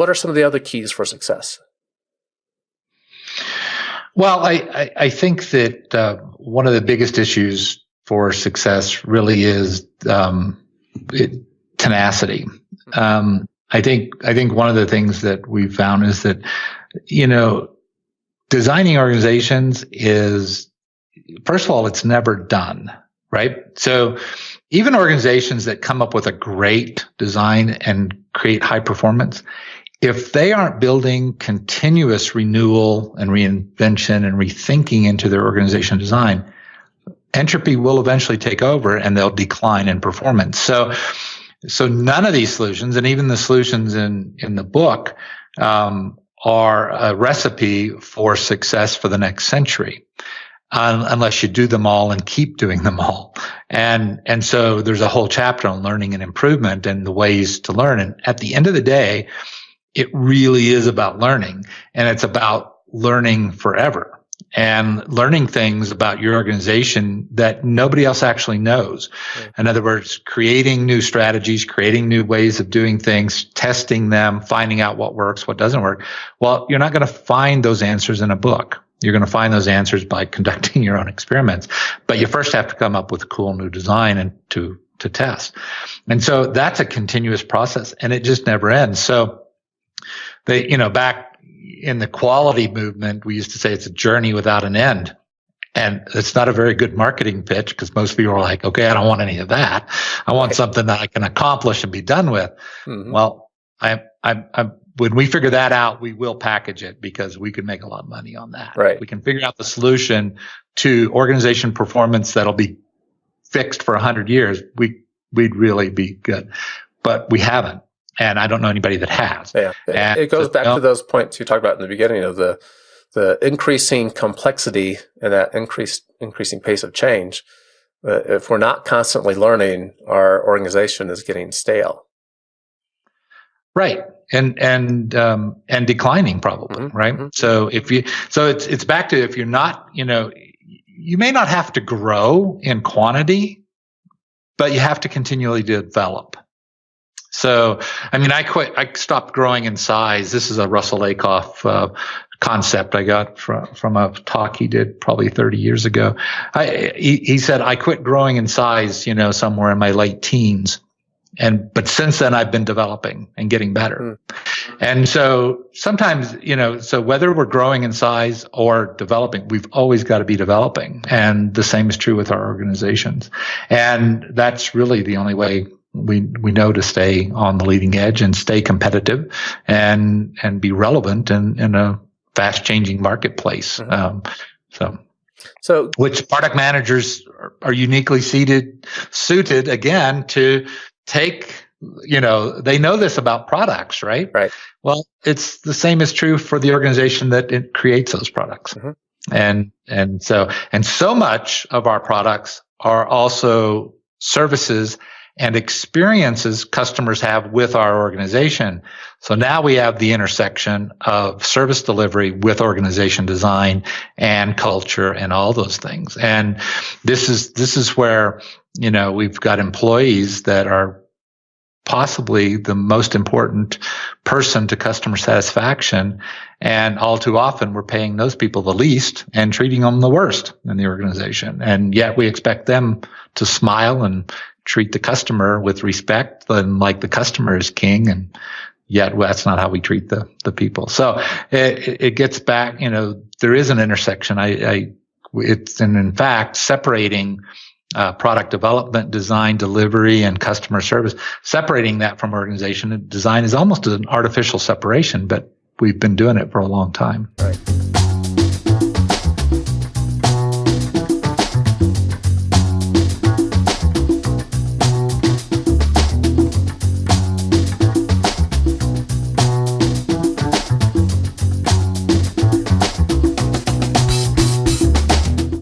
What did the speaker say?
what are some of the other keys for success? Well, I think that one of the biggest issues for success really is tenacity. I think one of the things that we've found is that, designing organizations is, first of all, it's never done, right? So even organizations that come up with a great design and create high performance, if they aren't building continuous renewal and reinvention and rethinking into their organization design, entropy will eventually take over and they'll decline in performance. So none of these solutions, and even the solutions in the book, are a recipe for success for the next century, unless you do them all and keep doing them all. And so there's a whole chapter on learning and improvement and the ways to learn. And at the end of the day, it really is about learning, and it's about learning forever and learning things about your organization that nobody else actually knows. In other words, creating new strategies, creating new ways of doing things, testing them, finding out what works, what doesn't work. Well, you're not going to find those answers in a book. You're going to find those answers by conducting your own experiments. But you first have to come up with a cool new design and to test. And so that's a continuous process, and it just never ends. So back in the quality movement, we used to say it's a journey without an end. And it's not a very good marketing pitch, because most people are like, okay, I don't want any of that. I want something that I can accomplish and be done with. Mm-hmm. Well, when we figure that out, we will package it, because we can make a lot of money on that. Right. We can figure out the solution to organization performance that'll be fixed for 100 years. We'd really be good, but we haven't. And I don't know anybody that has. Yeah. And it goes back to those points you talked about in the beginning of the increasing complexity and that increasing pace of change. If we're not constantly learning, our organization is getting stale. Right. And declining probably, mm-hmm. right? Mm-hmm. So it's back to, if you're not, you may not have to grow in quantity, but you have to continually develop. So, I stopped growing in size. This is a Russell Lakoff concept I got from a talk he did probably 30 years ago. He said, I quit growing in size, somewhere in my late teens. But since then I've been developing and getting better. Mm. And so sometimes, so whether we're growing in size or developing, we've always got to be developing. And the same is true with our organizations. And that's really the only way we know to stay on the leading edge and stay competitive and be relevant in a fast changing marketplace. Mm-hmm. So which product managers are uniquely suited again to take, they know this about products, right? Right. Well, it's the same is true for the organization that it creates those products. Mm-hmm. And so much of our products are also services and experiences customers have with our organization. So now we have the intersection of service delivery with organization design and culture and all those things. And this is where, we've got employees that are possibly the most important person to customer satisfaction. And all too often we're paying those people the least and treating them the worst in the organization. And yet we expect them to smile and treat the customer with respect and like the customer is king. And yet that's not how we treat the people. So it gets back, there is an intersection. It's in fact separating product development, design, delivery, and customer service. Separating that from organization design is almost an artificial separation, but we've been doing it for a long time. Right.